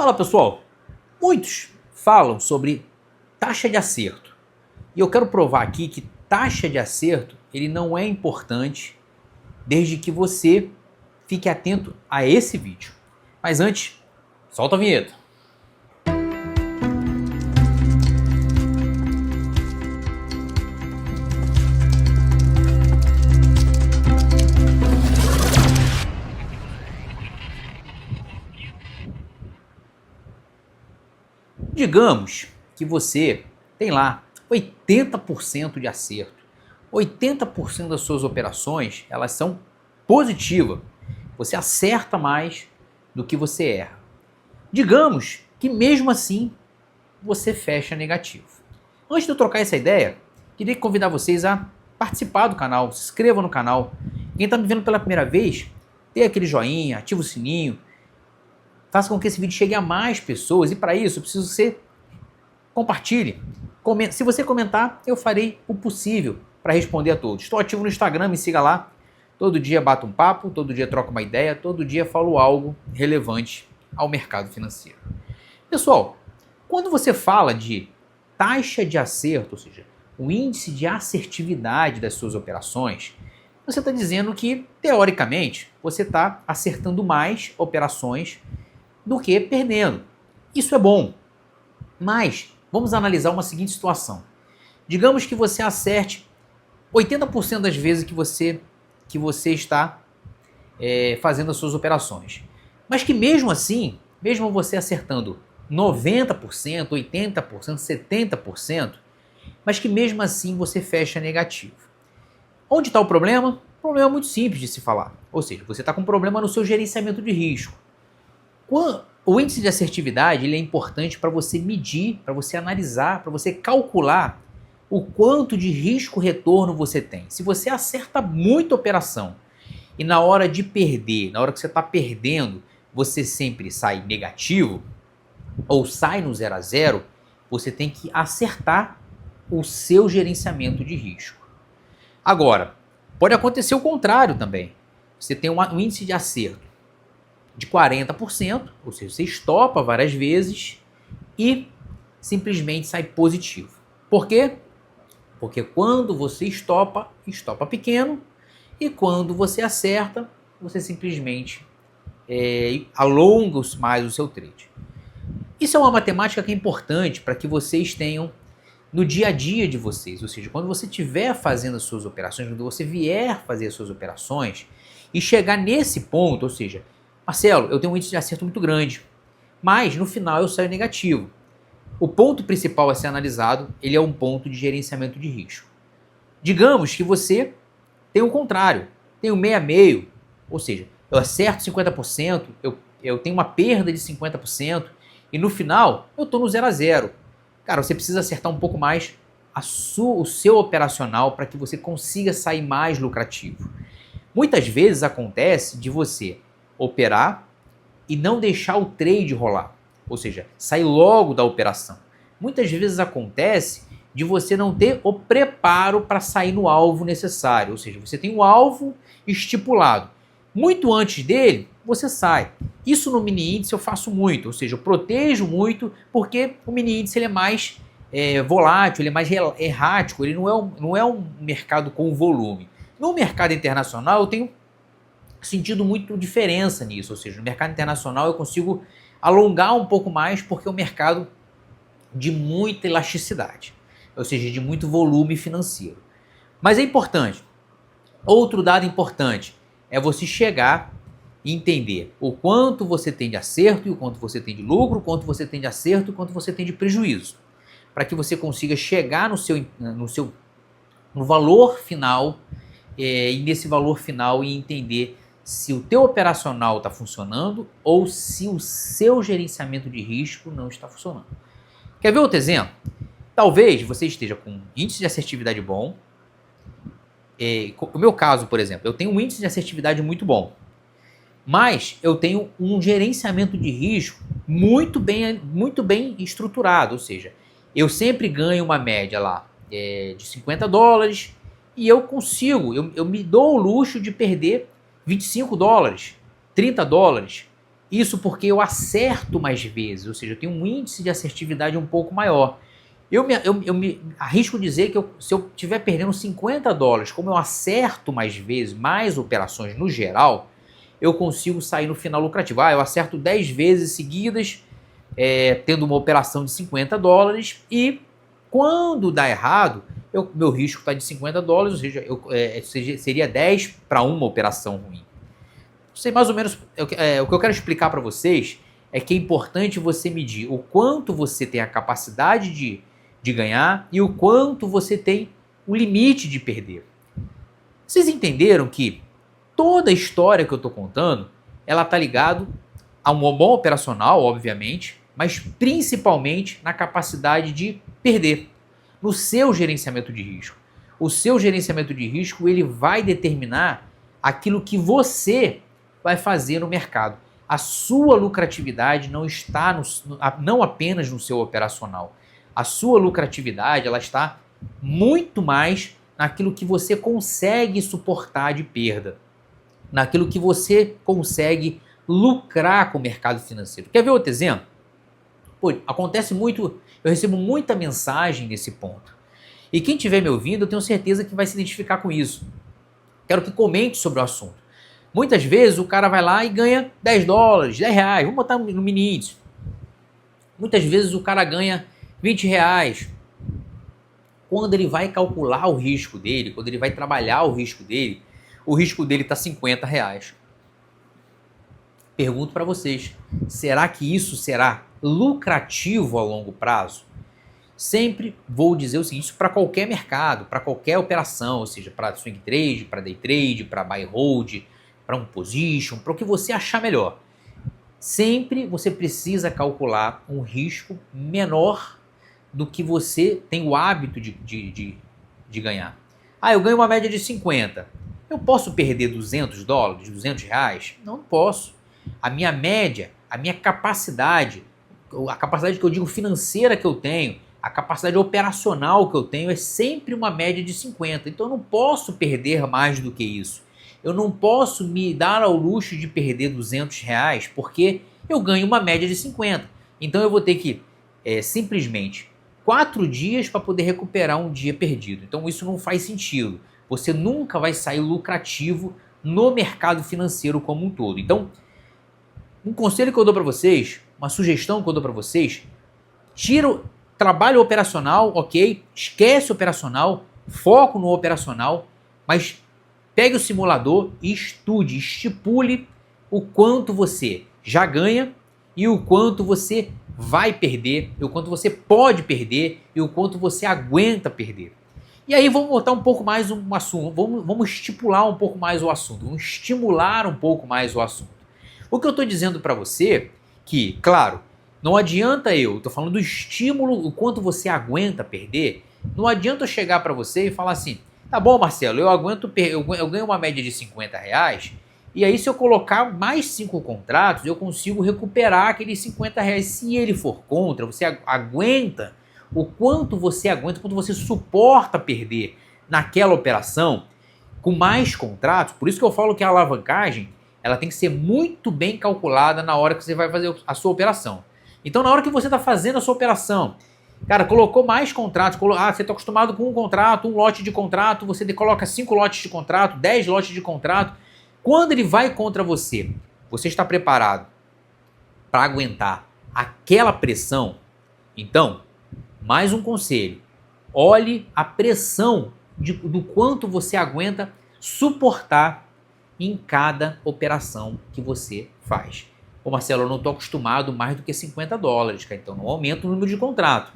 Fala pessoal, muitos falam sobre taxa de acerto e eu quero provar aqui que taxa de acerto ele não é importante desde que você fique atento a esse vídeo. Mas antes, solta a vinheta. Digamos que você tem lá 80% de acerto. 80% das suas operações, elas são positivas. Você acerta mais do que você erra. Digamos que mesmo assim você fecha negativo. Antes de eu trocar essa ideia, queria convidar vocês a participar do canal, se inscreva no canal. Quem está me vendo pela primeira vez, dê aquele joinha, ativa o sininho, faça com que esse vídeo chegue a mais pessoas e para isso eu preciso que você compartilhe. Se você comentar, eu farei o possível para responder a todos. Estou ativo no Instagram, me siga lá. Todo dia bato um papo, todo dia troco uma ideia, todo dia falo algo relevante ao mercado financeiro. Pessoal, quando você fala de taxa de acerto, ou seja, o índice de assertividade das suas operações, você está dizendo que, teoricamente, você está acertando mais operações do que perdendo. Isso é bom, mas vamos analisar uma seguinte situação. Digamos que você acerte 80% das vezes que você está fazendo as suas operações, mas que mesmo assim, mesmo você acertando 90%, 80%, 70%, mas que mesmo assim você fecha negativo. Onde está o problema? O problema é muito simples de se falar, ou seja, você está com um problema no seu gerenciamento de risco. O índice de assertividade ele é importante para você medir, para você analisar, para você calcular o quanto de risco-retorno você tem. Se você acerta muita operação e na hora de perder, na hora que você está perdendo, você sempre sai negativo ou sai no 0 a 0, você tem que acertar o seu gerenciamento de risco. Agora, pode acontecer o contrário também. Você tem um índice de acerto de 40%, ou seja, você estopa várias vezes e simplesmente sai positivo. Por quê? Porque quando você estopa pequeno, e quando você acerta, você simplesmente alonga mais o seu trade. Isso é uma matemática que é importante para que vocês tenham no dia a dia de vocês, ou seja, quando você estiver fazendo as suas operações, quando você vier fazer as suas operações e chegar nesse ponto, ou seja, Marcelo, eu tenho um índice de acerto muito grande, mas no final eu saio negativo. O ponto principal a ser analisado, ele é um ponto de gerenciamento de risco. Digamos que você tem o contrário, tem o meio a meio, ou seja, eu acerto 50%, eu tenho uma perda de 50% e no final eu estou no 0 a 0. Cara, você precisa acertar um pouco mais o seu operacional para que você consiga sair mais lucrativo. Muitas vezes acontece de você operar e não deixar o trade rolar, ou seja, sair logo da operação. Muitas vezes acontece de você não ter o preparo para sair no alvo necessário, ou seja, você tem um alvo estipulado. Muito antes dele, você sai. Isso no mini índice eu faço muito, ou seja, eu protejo muito porque o mini índice ele é mais volátil, ele é mais errático, ele não é um mercado com volume. No mercado internacional eu tenho sentido muito diferença nisso, ou seja, no mercado internacional eu consigo alongar um pouco mais porque é um mercado de muita elasticidade, ou seja, de muito volume financeiro. Mas é importante, outro dado importante é você chegar e entender o quanto você tem de acerto e o quanto você tem de lucro, o quanto você tem de acerto e o quanto você tem de prejuízo, para que você consiga chegar no valor final e nesse valor final e entender se o teu operacional está funcionando ou se o seu gerenciamento de risco não está funcionando. Quer ver outro exemplo? Talvez você esteja com um índice de assertividade bom. No meu caso, por exemplo, eu tenho um índice de assertividade muito bom, mas eu tenho um gerenciamento de risco muito bem estruturado, ou seja, eu sempre ganho uma média lá de $50 e eu me dou o luxo de perder $25, $30 Isso porque eu acerto mais vezes, ou seja, eu tenho um índice de assertividade um pouco maior. Eu me arrisco dizer que se eu estiver perdendo $50, como eu acerto mais vezes, mais operações no geral, eu consigo sair no final lucrativo. Eu acerto 10 vezes seguidas, tendo uma operação de $50 e quando dá errado, meu risco está de $50, ou seja, seria 10 para uma operação ruim. Sei mais ou menos, o que eu quero explicar para vocês é que é importante você medir o quanto você tem a capacidade de ganhar e o quanto você tem o limite de perder. Vocês entenderam que toda a história que eu estou contando, ela está ligada a um bom operacional, obviamente, mas principalmente na capacidade de perder, no seu gerenciamento de risco. O seu gerenciamento de risco ele vai determinar aquilo que você vai fazer no mercado. A sua lucratividade não está não apenas no seu operacional. A sua lucratividade ela está muito mais naquilo que você consegue suportar de perda, naquilo que você consegue lucrar com o mercado financeiro. Quer ver outro exemplo? Pô, acontece muito, eu recebo muita mensagem nesse ponto. E quem estiver me ouvindo, eu tenho certeza que vai se identificar com isso. Quero que comente sobre o assunto. Muitas vezes o cara vai lá e ganha $10, R$10, vamos botar no mini índice. Muitas vezes o cara ganha R$20. Quando ele vai calcular o risco dele, quando ele vai trabalhar o risco dele está R$50. Pergunto para vocês, será que isso será lucrativo a longo prazo? Sempre vou dizer o seguinte, isso para qualquer mercado, para qualquer operação, ou seja, para swing trade, para day trade, para buy hold, para um position, para o que você achar melhor. Sempre você precisa calcular um risco menor do que você tem o hábito de ganhar. Eu ganho uma média de 50. Eu posso perder $200, R$200? Não posso. A minha média, a minha capacidade, a capacidade que eu digo financeira que eu tenho, a capacidade operacional que eu tenho é sempre uma média de 50. Então eu não posso perder mais do que isso. Eu não posso me dar ao luxo de perder R$200 porque eu ganho uma média de 50. Então eu vou ter que simplesmente 4 dias para poder recuperar um dia perdido. Então isso não faz sentido. Você nunca vai sair lucrativo no mercado financeiro como um todo. Então, um conselho que eu dou para vocês, uma sugestão que eu dou para vocês, tira o trabalho operacional, ok? Esquece o operacional, foco no operacional, mas pegue o simulador e estude, estipule o quanto você já ganha e o quanto você vai perder, e o quanto você pode perder e o quanto você aguenta perder. E aí vamos botar um pouco mais um assunto, vamos estipular um pouco mais o assunto, vamos estimular um pouco mais o assunto. O que eu estou dizendo para você que, claro, não adianta eu estou falando do estímulo, o quanto você aguenta perder, não adianta eu chegar para você e falar assim, tá bom Marcelo, eu ganho uma média de R$50, e aí se eu colocar mais 5 contratos, eu consigo recuperar aqueles R$50. Se ele for contra, você aguenta, o quanto você aguenta, o quanto você suporta perder naquela operação com mais contratos. Por isso que eu falo que a alavancagem ela tem que ser muito bem calculada na hora que você vai fazer a sua operação. Então, na hora que você está fazendo a sua operação, cara, colocou mais contratos, você está acostumado com um contrato, um lote de contrato, você coloca 5 lotes de contrato, 10 lotes de contrato. Quando ele vai contra você, você está preparado para aguentar aquela pressão? Então, mais um conselho, olhe a pressão do quanto você aguenta suportar em cada operação que você faz. Ô Marcelo, eu não estou acostumado mais do que $50, cara, então não aumenta o número de contrato.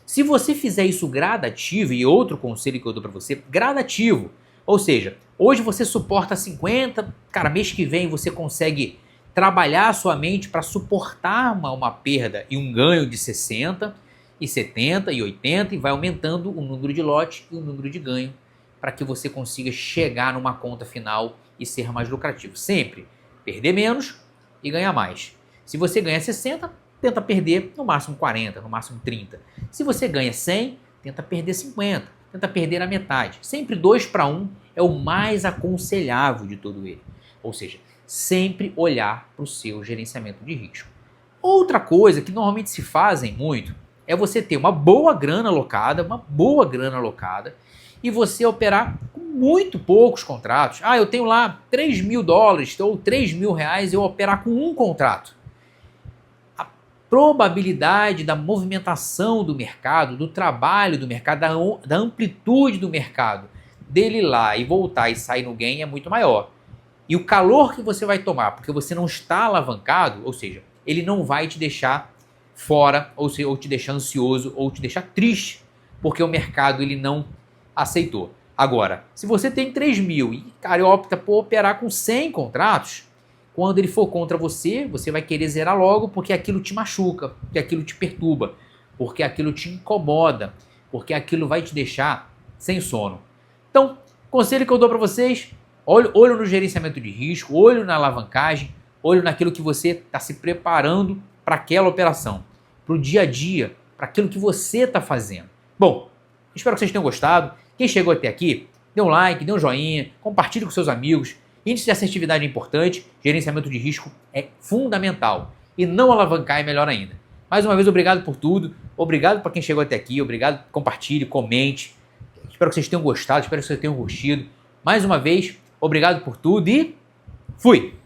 Se você fizer isso gradativo, e outro conselho que eu dou para você, gradativo, ou seja, hoje você suporta 50, cara, mês que vem você consegue trabalhar a sua mente para suportar uma perda e um ganho de 60, e 70, e 80, e vai aumentando o número de lote e o número de ganho para que você consiga chegar numa conta final e ser mais lucrativo. Sempre perder menos e ganhar mais. Se você ganha 60, tenta perder no máximo 40, no máximo 30. Se você ganha 100, tenta perder 50, tenta perder a metade. Sempre 2 para 1 é o mais aconselhável de todo ele. Ou seja, sempre olhar para o seu gerenciamento de risco. Outra coisa que normalmente se fazem muito é você ter uma boa grana alocada, e você operar com muito poucos contratos. Ah, eu tenho lá $3.000 ou R$3.000, eu operar com um contrato. A probabilidade da movimentação do mercado, do trabalho do mercado, da amplitude do mercado, dele ir lá e voltar e sair no gain é muito maior. E o calor que você vai tomar, porque você não está alavancado, ou seja, ele não vai te deixar fora, ou te deixar ansioso, ou te deixar triste, porque o mercado ele não aceitou. Agora, se você tem 3.000 e cara, opta por operar com 100 contratos, quando ele for contra você, você vai querer zerar logo, porque aquilo te machuca, porque aquilo te perturba, porque aquilo te incomoda, porque aquilo vai te deixar sem sono. Então, conselho que eu dou para vocês: olho no gerenciamento de risco, olho na alavancagem, olho naquilo que você está se preparando para aquela operação, para o dia a dia, para aquilo que você está fazendo. Bom, espero que vocês tenham gostado. Quem chegou até aqui, dê um like, dê um joinha, compartilhe com seus amigos. Índice de assertividade é importante, gerenciamento de risco é fundamental. E não alavancar é melhor ainda. Mais uma vez, obrigado por tudo. Obrigado para quem chegou até aqui. Obrigado, compartilhe, comente. Espero que vocês tenham gostado, espero que vocês tenham curtido. Mais uma vez, obrigado por tudo e fui!